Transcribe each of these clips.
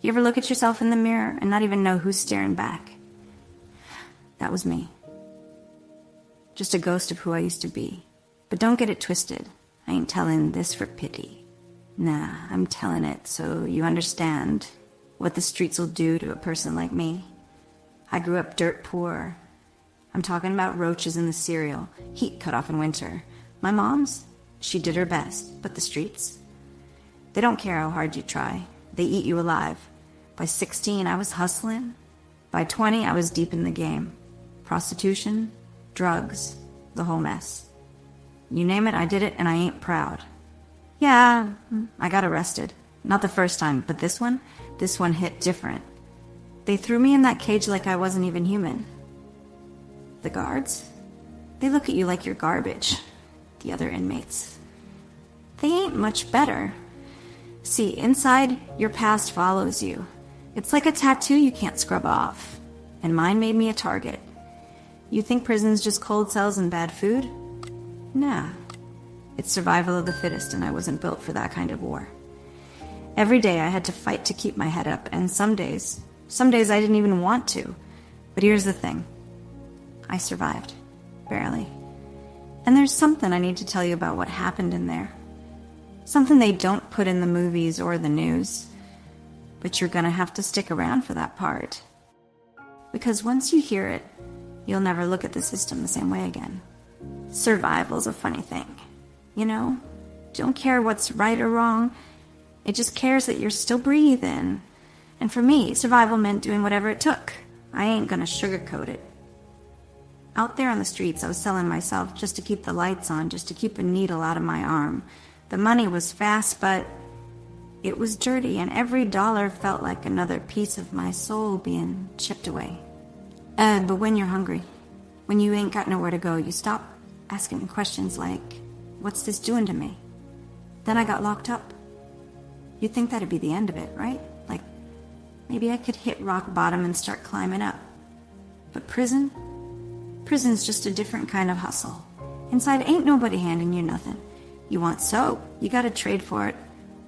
You ever look at yourself in the mirror and not even know who's staring back? That was me. Just a ghost of who I used to be. But don't get it twisted. I ain't telling this for pity. Nah, I'm telling it so you understand what the streets will do to a person like me. I grew up dirt poor. I'm talking about roaches in the cereal, heat cut off in winter. My mom's, she did her best, but the streets? They don't care how hard you try. They eat you alive. By 16, I was hustling. By 20, I was deep in the game. Prostitution, drugs, the whole mess. You name it, I did it, and I ain't proud. Yeah, I got arrested. Not the first time, but this one hit different. They threw me in that cage like I wasn't even human. The guards, they look at you like you're garbage. The other inmates, they ain't much better. See, inside, your past follows you. It's like a tattoo you can't scrub off. And mine made me a target. You think prison's just cold cells and bad food? Nah. It's survival of the fittest, and I wasn't built for that kind of war. Every day I had to fight to keep my head up, and some days I didn't even want to. But here's the thing. I survived. Barely. And there's something I need to tell you about what happened in there. Something they don't put in the movies or the news. But you're gonna have to stick around for that part. Because once you hear it, you'll never look at the system the same way again. Survival's a funny thing. You know? Don't care what's right or wrong. It just cares that you're still breathing. And for me, survival meant doing whatever it took. I ain't gonna sugarcoat it. Out there on the streets, I was selling myself just to keep the lights on, just to keep a needle out of my arm. The money was fast, but it was dirty, and every dollar felt like another piece of my soul being chipped away. But when you're hungry, when you ain't got nowhere to go, you stop asking questions like, what's this doing to me? Then I got locked up. You'd think that'd be the end of it, right? Like, maybe I could hit rock bottom and start climbing up. But prison's just a different kind of hustle. Inside ain't nobody handing you nothing. You want soap, you gotta trade for it.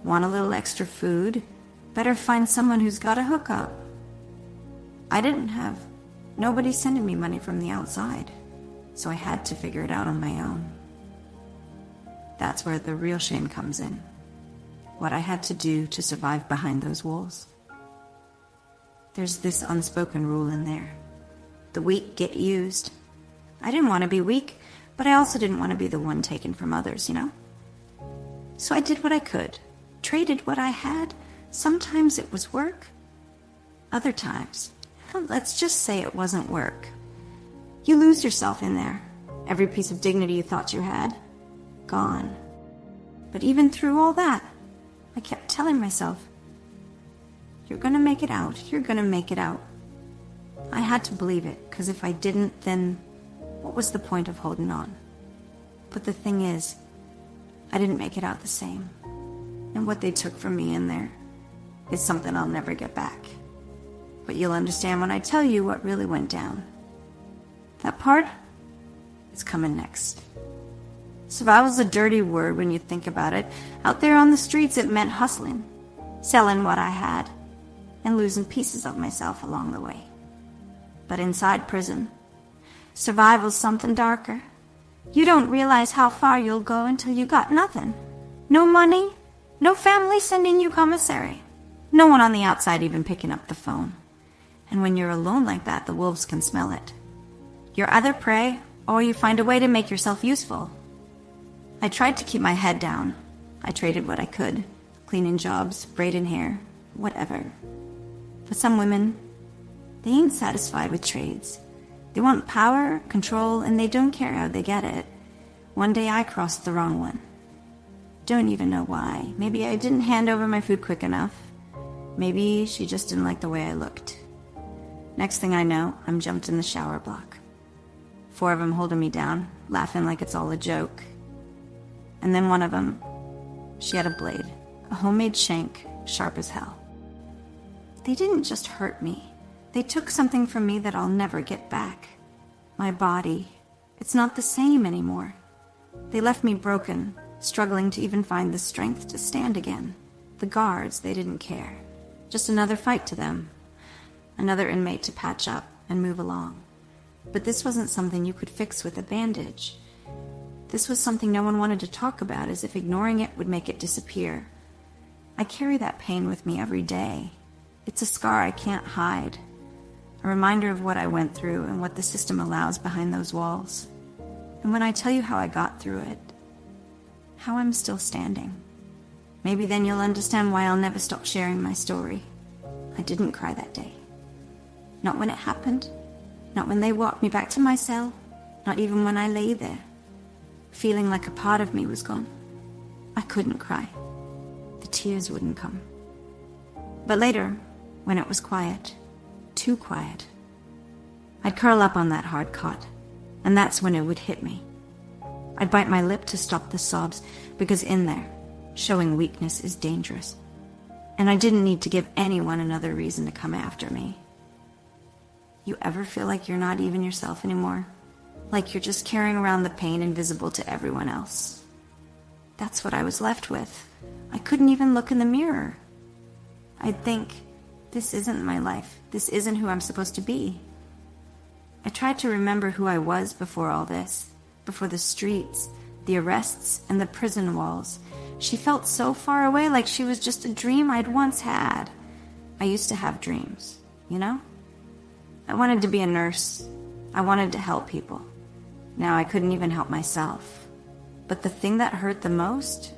Want a little extra food? Better find someone who's got a hookup. I didn't have nobody sending me money from the outside, so I had to figure it out on my own. That's where the real shame comes in. What I had to do to survive behind those walls. There's this unspoken rule in there. The weak get used. I didn't want to be weak, but I also didn't want to be the one taken from others, you know? So I did what I could. Traded what I had. Sometimes it was work. Other times, let's just say it wasn't work. You lose yourself in there. Every piece of dignity you thought you had, gone. But even through all that, I kept telling myself, you're gonna make it out. You're gonna make it out. I had to believe it, because if I didn't, then what was the point of holding on? But the thing is, I didn't make it out the same. And what they took from me in there is something I'll never get back. But you'll understand when I tell you what really went down. That part is coming next. Survival's a dirty word when you think about it. Out there on the streets, it meant hustling, selling what I had, and losing pieces of myself along the way. But inside prison, survival's something darker. You don't realize how far you'll go until you got nothing. No money, no family sending you commissary. No one on the outside even picking up the phone. And when you're alone like that, the wolves can smell it. You're either prey, or you find a way to make yourself useful. I tried to keep my head down. I traded what I could. Cleaning jobs, braiding hair, whatever. But some women, they ain't satisfied with trades. They want power, control, and they don't care how they get it. One day I crossed the wrong one. Don't even know why. Maybe I didn't hand over my food quick enough. Maybe she just didn't like the way I looked. Next thing I know, I'm jumped in the shower block. 4 of them holding me down, laughing like it's all a joke. And then one of them, she had a blade, a homemade shank, sharp as hell. They didn't just hurt me. They took something from me that I'll never get back. My body. It's not the same anymore. They left me broken, struggling to even find the strength to stand again. The guards, they didn't care. Just another fight to them. Another inmate to patch up and move along. But this wasn't something you could fix with a bandage. This was something no one wanted to talk about, as if ignoring it would make it disappear. I carry that pain with me every day. It's a scar I can't hide. A reminder of what I went through and what the system allows behind those walls. And when I tell you how I got through it, how I'm still standing, maybe then you'll understand why I'll never stop sharing my story. I didn't cry that day. Not when it happened. Not when they walked me back to my cell. Not even when I lay there, feeling like a part of me was gone. I couldn't cry. The tears wouldn't come. But later, when it was quiet, too quiet, I'd curl up on that hard cot, and that's when it would hit me. I'd bite my lip to stop the sobs, because in there, showing weakness is dangerous. And I didn't need to give anyone another reason to come after me. You ever feel like you're not even yourself anymore? Like you're just carrying around the pain invisible to everyone else? That's what I was left with. I couldn't even look in the mirror. I'd think, this isn't my life. This isn't who I'm supposed to be. I tried to remember who I was before all this, before the streets, the arrests, and the prison walls. She felt so far away, like she was just a dream I'd once had. I used to have dreams, you know? I wanted to be a nurse. I wanted to help people. Now I couldn't even help myself. But the thing that hurt the most,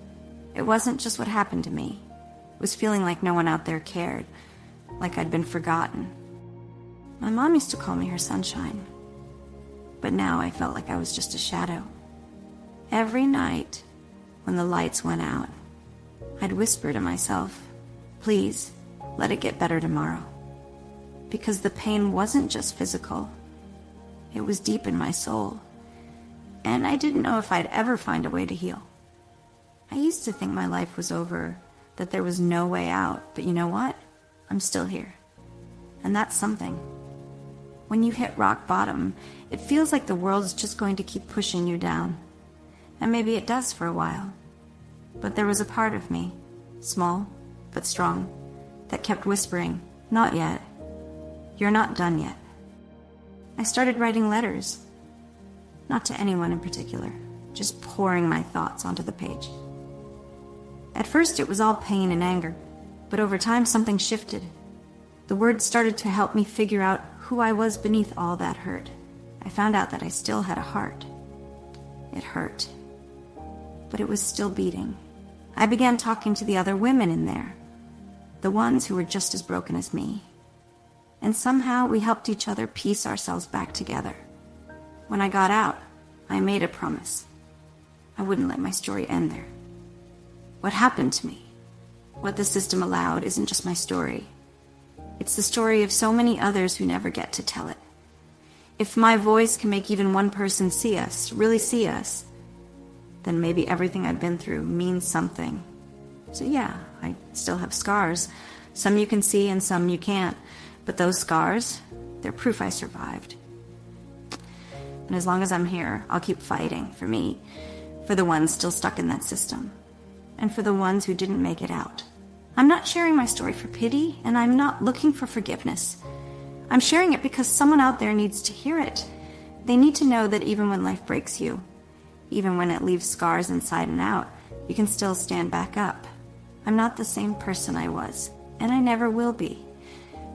it wasn't just what happened to me. It was feeling like no one out there cared, like I'd been forgotten. My mom used to call me her sunshine. But now I felt like I was just a shadow. Every night, when the lights went out, I'd whisper to myself, please, let it get better tomorrow. Because the pain wasn't just physical. It was deep in my soul. And I didn't know if I'd ever find a way to heal. I used to think my life was over, that there was no way out. But you know what? I'm still here. And that's something. When you hit rock bottom, it feels like the world's just going to keep pushing you down. And maybe it does for a while. But there was a part of me, small but strong, that kept whispering, not yet. You're not done yet. I started writing letters. Not to anyone in particular, just pouring my thoughts onto the page. At first it was all pain and anger, but over time something shifted. The words started to help me figure out who I was beneath all that hurt. I found out that I still had a heart. It hurt, but it was still beating. I began talking to the other women in there, the ones who were just as broken as me. And somehow we helped each other piece ourselves back together. When I got out, I made a promise. I wouldn't let my story end there. What happened to me, what the system allowed, isn't just my story. It's the story of so many others who never get to tell it. If my voice can make even one person see us, really see us, then maybe everything I've been through means something. So yeah, I still have scars. Some you can see and some you can't. But those scars, they're proof I survived. And as long as I'm here, I'll keep fighting for me, for the ones still stuck in that system, and for the ones who didn't make it out. I'm not sharing my story for pity, and I'm not looking for forgiveness. I'm sharing it because someone out there needs to hear it. They need to know that even when life breaks you, even when it leaves scars inside and out, you can still stand back up. I'm not the same person I was, and I never will be.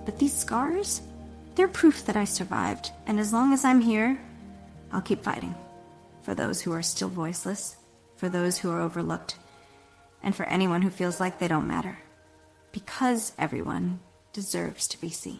But these scars, they're proof that I survived. And as long as I'm here, I'll keep fighting. For those who are still voiceless, for those who are overlooked, and for anyone who feels like they don't matter. Because everyone deserves to be seen.